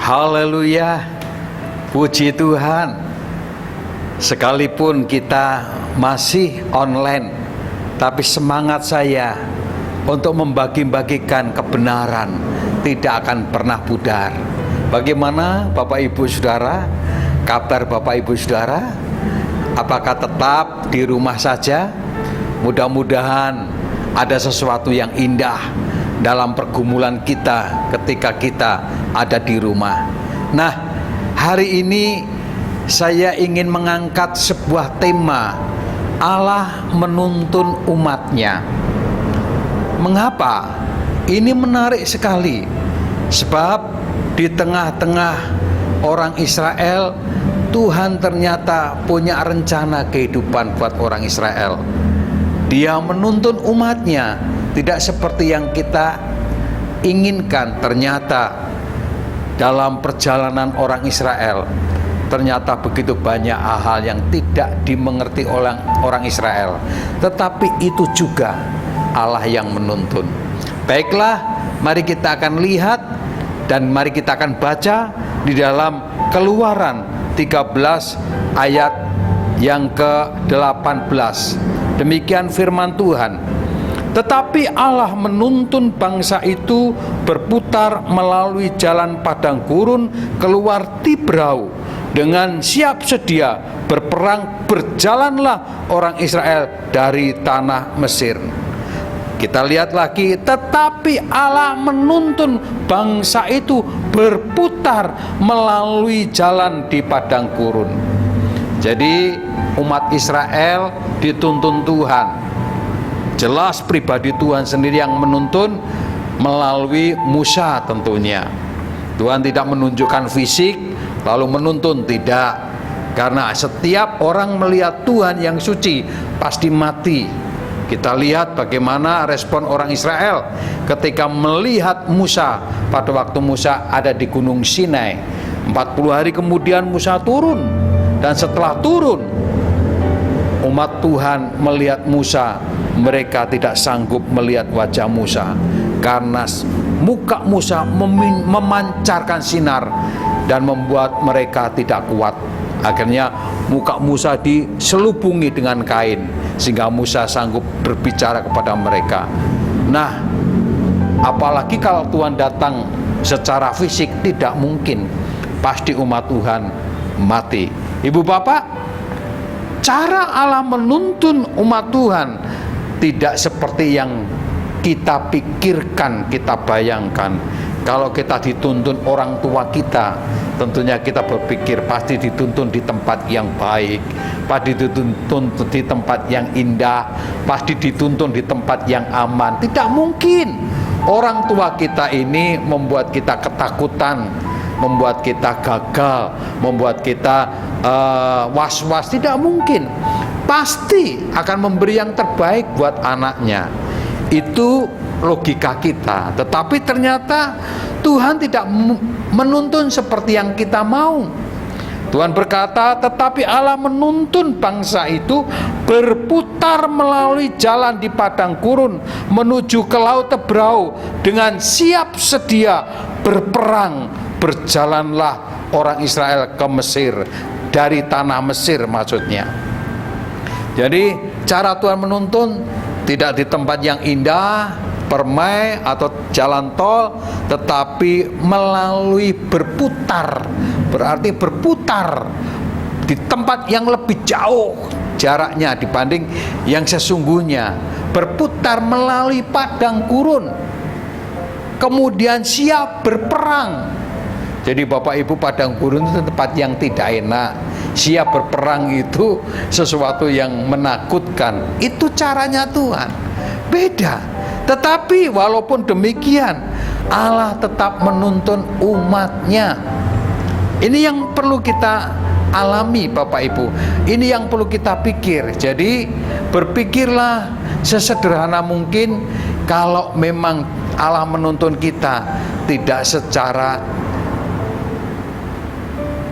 Haleluya, puji Tuhan. Sekalipun kita masih online, tapi semangat saya untuk membagi-bagikan kebenaran tidak akan pernah pudar. Bagaimana Bapak Ibu Saudara? Kabar Bapak Ibu Saudara? Apakah tetap di rumah saja? Mudah-mudahan ada sesuatu yang indah dalam pergumulan kita ketika kita ada di rumah. Nah, hari ini saya ingin mengangkat sebuah tema, Allah menuntun umatnya. Mengapa? Ini menarik sekali. Sebab di tengah-tengah orang Israel, Tuhan ternyata punya rencana kehidupan buat orang Israel. Dia menuntun umatnya, tidak seperti yang kita inginkan. Ternyata dalam perjalanan orang Israel, ternyata begitu banyak hal yang tidak dimengerti oleh orang Israel. Tetapi itu juga Allah yang menuntun. Baiklah, mari kita akan lihat dan mari kita akan baca di dalam Keluaran 13 ayat yang ke-18. Demikian firman Tuhan. Tetapi Allah menuntun bangsa itu berputar melalui jalan padang gurun keluar Tibrau. Dengan siap sedia berperang berjalanlah orang Israel dari tanah Mesir. Kita lihat lagi, tetapi Allah menuntun bangsa itu berputar melalui jalan di padang gurun. Jadi umat Israel dituntun Tuhan. Jelas pribadi Tuhan sendiri yang menuntun melalui Musa tentunya. Tuhan tidak menunjukkan fisik lalu menuntun, tidak. Karena setiap orang melihat Tuhan yang suci pasti mati. Kita lihat bagaimana respon orang Israel ketika melihat Musa pada waktu Musa ada di Gunung Sinai. 40 hari kemudian Musa turun, dan setelah turun umat Tuhan melihat Musa, mereka tidak sanggup melihat wajah Musa karena muka Musa memancarkan sinar dan membuat mereka tidak kuat. Akhirnya muka Musa diselubungi dengan kain sehingga Musa sanggup berbicara kepada mereka. Nah, apalagi kalau Tuhan datang secara fisik, tidak mungkin, pasti umat Tuhan mati. Ibu bapak, cara Allah menuntun umat Tuhan tidak seperti yang kita pikirkan, kita bayangkan. Kalau kita dituntun orang tua kita, tentunya kita berpikir pasti dituntun di tempat yang baik, pasti dituntun di tempat yang indah, pasti dituntun di tempat yang aman. Tidak mungkin orang tua kita ini membuat kita ketakutan, membuat kita gagal, membuat kita was-was. Tidak mungkin. Pasti akan memberi yang terbaik buat anaknya. Itu logika kita. Tetapi ternyata Tuhan tidak menuntun seperti yang kita mau. Tuhan berkata, tetapi Allah menuntun bangsa itu berputar melalui jalan di padang gurun menuju ke laut Tibrau. Dengan siap sedia berperang berjalanlah orang Israel ke Mesir, dari tanah Mesir maksudnya. Jadi cara Tuhan menuntun tidak di tempat yang indah, permai atau jalan tol, tetapi melalui berputar. Berarti berputar di tempat yang lebih jauh jaraknya dibanding yang sesungguhnya. Berputar melalui padang gurun, kemudian siap berperang. Jadi Bapak Ibu, padang gurun itu tempat yang tidak enak. Siap berperang itu sesuatu yang menakutkan. Itu caranya Tuhan, beda. Tetapi walaupun demikian, Allah tetap menuntun umatnya. Ini yang perlu kita alami Bapak Ibu. Ini yang perlu kita pikir. Jadi berpikirlah sesederhana mungkin. Kalau memang Allah menuntun kita tidak secara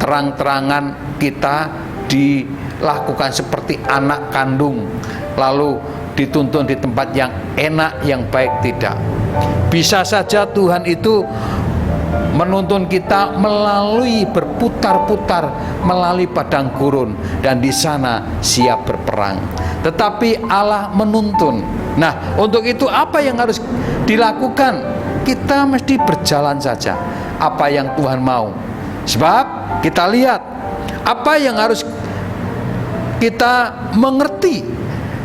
terang-terangan, kita dilakukan seperti anak kandung, lalu dituntun di tempat yang enak, yang baik, tidak. Bisa saja Tuhan itu menuntun kita melalui berputar-putar melalui padang gurun, dan di sana siap berperang. Tetapi Allah menuntun. Nah, untuk itu apa yang harus dilakukan? Kita mesti berjalan saja apa yang Tuhan mau. Sebab kita lihat apa yang harus kita mengerti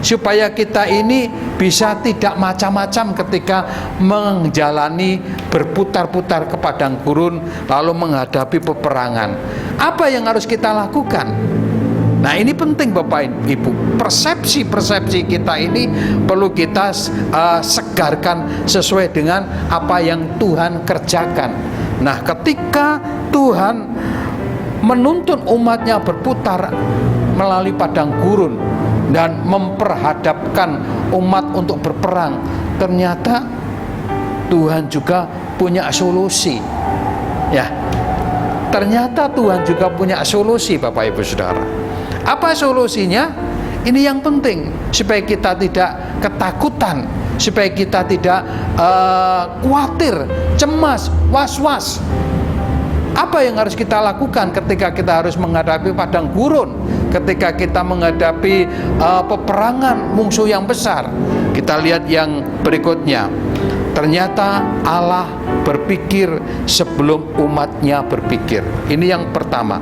supaya kita ini bisa tidak macam-macam ketika menjalani berputar-putar ke padang gurun lalu menghadapi peperangan. Apa yang harus kita lakukan? Nah, ini penting Bapak Ibu. Persepsi kita ini perlu kita segarkan sesuai dengan apa yang Tuhan kerjakan. Nah, ketika Tuhan menuntun umatnya berputar melalui padang gurun dan memperhadapkan umat untuk berperang, ternyata Tuhan juga punya solusi. Ya, ternyata Tuhan juga punya solusi, Bapak Ibu Saudara. Apa solusinya? Ini yang penting, supaya kita tidak ketakutan, supaya kita tidak khawatir, cemas, was-was. Apa yang harus kita lakukan ketika kita harus menghadapi padang gurun, ketika kita menghadapi peperangan musuh yang besar? Kita lihat yang berikutnya. Ternyata Allah berpikir sebelum umatnya berpikir. Ini yang pertama.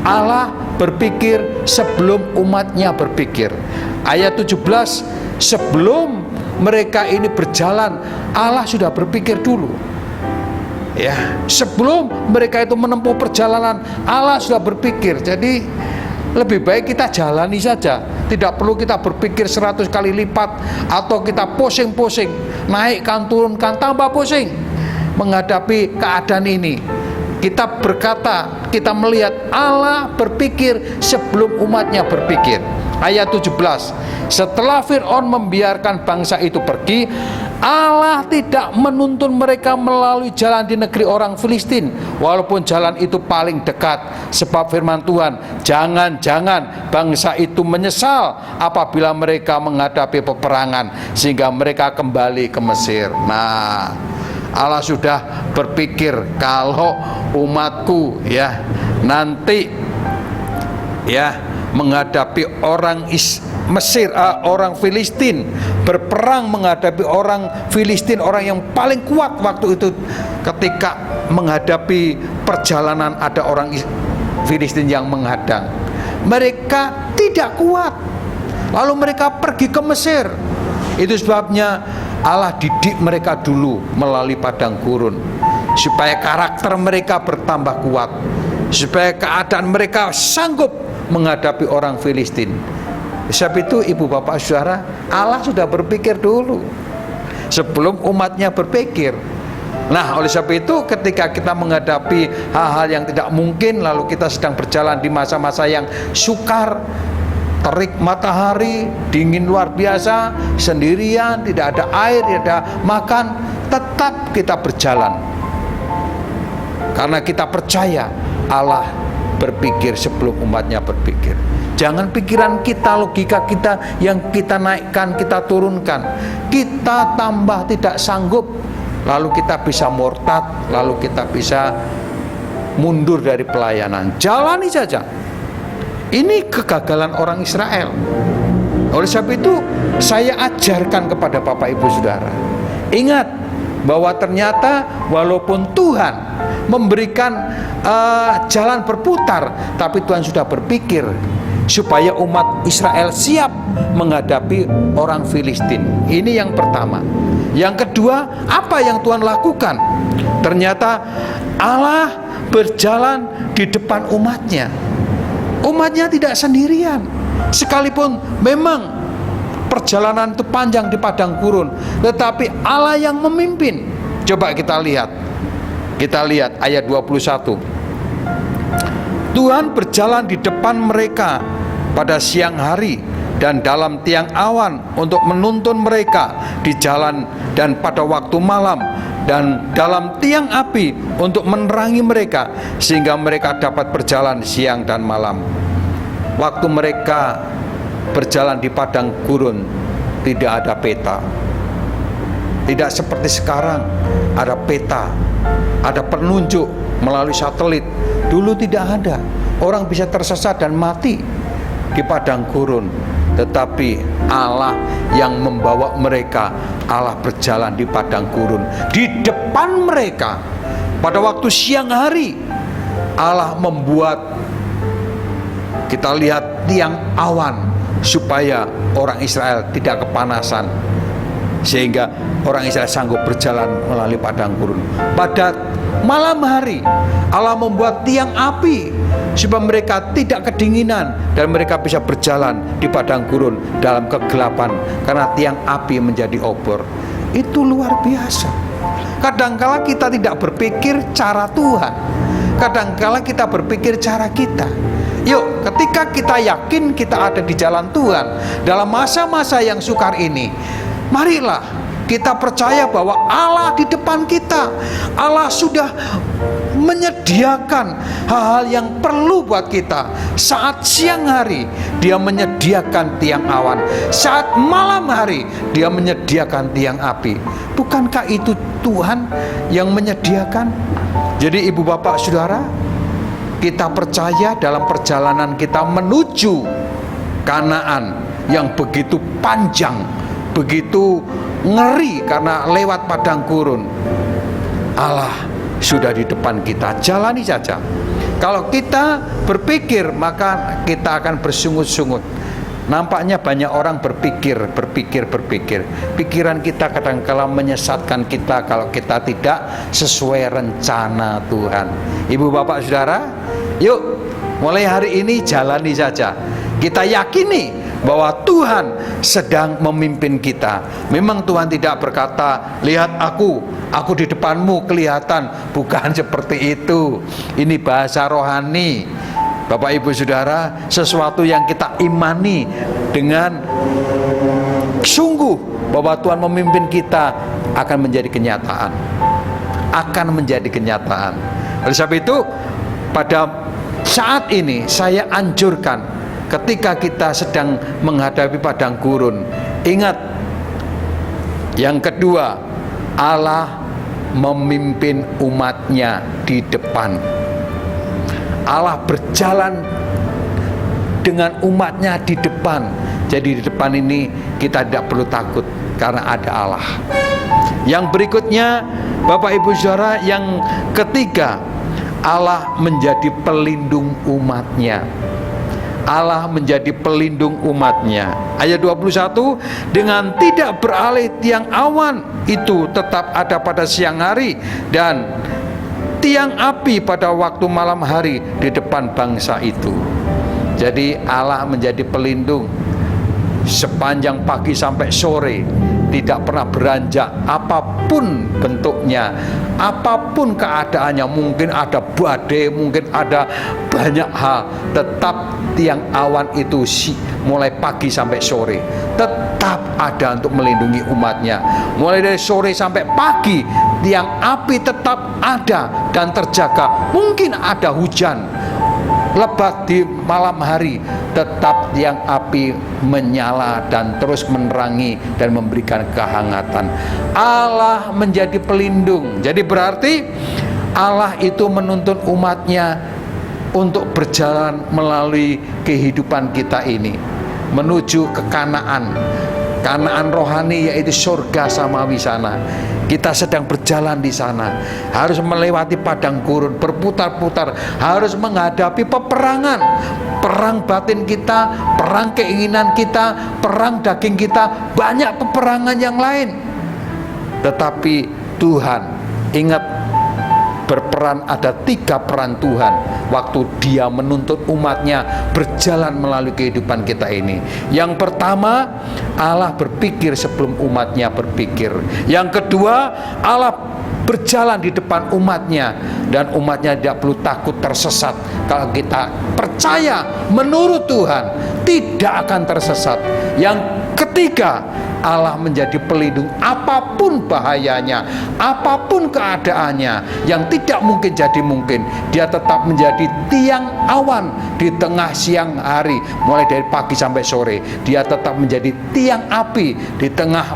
Allah berpikir sebelum umatnya berpikir. Ayat 17, sebelum mereka ini berjalan, Allah sudah berpikir dulu. Ya, sebelum mereka itu menempuh perjalanan, Allah sudah berpikir. Jadi lebih baik kita jalani saja. Tidak perlu kita berpikir 100 kali lipat, atau kita pusing-pusing, naikkan turunkan, tambah pusing menghadapi keadaan ini. Kita berkata, kita melihat Allah berpikir sebelum umatnya berpikir. Ayat 17, setelah Fir'aun membiarkan bangsa itu pergi, Allah tidak menuntun mereka melalui jalan di negeri orang Filistin, walaupun jalan itu paling dekat. Sebab firman Tuhan, jangan-jangan bangsa itu menyesal apabila mereka menghadapi peperangan, sehingga mereka kembali ke Mesir. Nah, Allah sudah berpikir kalau umatku ya nanti ya menghadapi orang Mesir, orang Filistin, berperang menghadapi orang Filistin, orang yang paling kuat waktu itu. Ketika menghadapi perjalanan ada orang Filistin yang menghadang, mereka tidak kuat, lalu mereka pergi ke Mesir. Itu sebabnya Allah didik mereka dulu melalui padang gurun, supaya karakter mereka bertambah kuat, supaya keadaan mereka sanggup menghadapi orang Filistin. Sebab itu Ibu Bapak Saudara, Allah sudah berpikir dulu sebelum umatnya berpikir. Nah, oleh sebab itu ketika kita menghadapi hal-hal yang tidak mungkin, lalu kita sedang berjalan di masa-masa yang sukar, terik matahari, dingin luar biasa, sendirian, tidak ada air, tidak ada makan, tetap kita berjalan. Karena kita percaya Allah berpikir sebelum umatnya berpikir. Jangan pikiran kita, logika kita yang kita naikkan, kita turunkan. Kita tambah tidak sanggup, lalu kita bisa murtad, lalu kita bisa mundur dari pelayanan. Jalani saja. Ini kegagalan orang Israel. Oleh sebab itu saya ajarkan kepada Bapak Ibu Saudara, ingat bahwa ternyata walaupun Tuhan memberikan jalan berputar, tapi Tuhan sudah berpikir supaya umat Israel siap menghadapi orang Filistin. Ini yang pertama. Yang kedua, apa yang Tuhan lakukan? Ternyata Allah berjalan di depan umatnya. Umatnya tidak sendirian, sekalipun memang perjalanan itu panjang di padang gurun, tetapi Allah yang memimpin. Coba kita lihat ayat 21. Tuhan berjalan di depan mereka pada siang hari dan dalam tiang awan untuk menuntun mereka di jalan, dan pada waktu malam dan dalam tiang api untuk menerangi mereka, sehingga mereka dapat berjalan siang dan malam. Waktu mereka berjalan di padang gurun tidak ada peta, Tidak seperti sekarang ada peta, ada penunjuk melalui satelit. Dulu tidak ada. Orang bisa tersesat dan mati di padang gurun. Tetapi Allah yang membawa mereka, Allah berjalan di padang gurun di depan mereka. Pada waktu siang hari, Allah membuat, kita lihat, tiang awan supaya orang Israel tidak kepanasan, sehingga orang Israel sanggup berjalan melalui padang gurun. Pada malam hari, Allah membuat tiang api supaya mereka tidak kedinginan dan mereka bisa berjalan di padang gurun dalam kegelapan, karena tiang api menjadi obor. Itu luar biasa. Kadangkala kita tidak berpikir cara Tuhan, kadangkala kita berpikir cara kita. Yuk, ketika kita yakin kita ada di jalan Tuhan dalam masa-masa yang sukar ini, marilah kita percaya bahwa Allah di depan kita. Allah sudah menyediakan hal-hal yang perlu buat kita. Saat siang hari, Dia menyediakan tiang awan. Saat malam hari, Dia menyediakan tiang api. Bukankah itu Tuhan yang menyediakan? Jadi ibu bapak saudara, kita percaya dalam perjalanan kita menuju Kanaan yang begitu panjang, begitu ngeri karena lewat padang gurun, Allah sudah di depan kita. Jalani saja. Kalau kita berpikir, maka kita akan bersungut-sungut. Nampaknya banyak orang berpikir. Pikiran kita kadang-kala menyesatkan kita kalau kita tidak sesuai rencana Tuhan. Ibu bapak saudara, yuk mulai hari ini jalani saja. Kita yakini bahwa Tuhan sedang memimpin kita. Memang Tuhan tidak berkata, lihat aku di depanmu kelihatan. Bukan seperti itu. Ini bahasa rohani. Bapak ibu saudara, sesuatu yang kita imani dengan sungguh bahwa Tuhan memimpin kita akan menjadi kenyataan. Oleh sebab itu, pada saat ini saya anjurkan, ketika kita sedang menghadapi padang gurun, ingat, yang kedua, Allah memimpin umatnya di depan. Allah berjalan dengan umatnya di depan. Jadi di depan ini kita tidak perlu takut karena ada Allah. Yang berikutnya, Bapak Ibu Saudara, yang ketiga, Allah menjadi pelindung umatnya. Allah menjadi pelindung umatnya. Ayat 21, dengan tidak beralih tiang awan itu tetap ada pada siang hari dan tiang api pada waktu malam hari di depan bangsa itu. Jadi Allah menjadi pelindung sepanjang pagi sampai sore, tidak pernah beranjak apapun bentuknya, apapun keadaannya. Mungkin ada badai, mungkin ada banyak hal, tetap tiang awan itu mulai pagi sampai sore tetap ada untuk melindungi umatnya. Mulai dari sore sampai pagi, tiang api tetap ada dan terjaga. Mungkin ada hujan lebat di malam hari, tetap tiang api menyala dan terus menerangi dan memberikan kehangatan. Allah menjadi pelindung. Jadi berarti Allah itu menuntun umatnya untuk berjalan melalui kehidupan kita ini menuju ke Kanaan rohani, yaitu surga samawi sana. Kita sedang berjalan di sana, harus melewati padang gurun, berputar-putar, harus menghadapi peperangan, perang batin kita, perang keinginan kita, perang daging kita, banyak peperangan yang lain. Tetapi Tuhan, ingat, berperan, ada 3 peran Tuhan waktu Dia menuntut umatnya berjalan melalui kehidupan kita ini. Yang pertama, Allah berpikir sebelum umatnya berpikir. Yang kedua, Allah berjalan di depan umatnya dan umatnya tidak perlu takut tersesat. Kalau kita percaya menurut Tuhan, tidak akan tersesat. Yang ketiga, Allah menjadi pelindung apapun bahayanya, apapun keadaannya. Yang tidak mungkin jadi mungkin. Dia tetap menjadi tiang awan di tengah siang hari, mulai dari pagi sampai sore. Dia tetap menjadi tiang api di tengah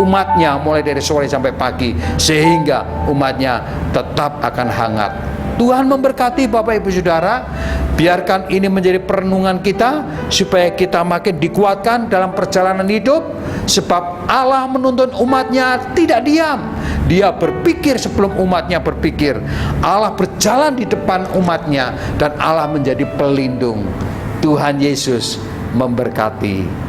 umatnya, mulai dari sore sampai pagi, sehingga umatnya tetap akan hangat. Tuhan memberkati Bapak Ibu Saudara. Biarkan ini menjadi perenungan kita, supaya kita makin dikuatkan dalam perjalanan hidup. Sebab Allah menuntun umatnya tidak diam. Dia berpikir sebelum umatnya berpikir. Allah berjalan di depan umatnya, dan Allah menjadi pelindung. Tuhan Yesus memberkati.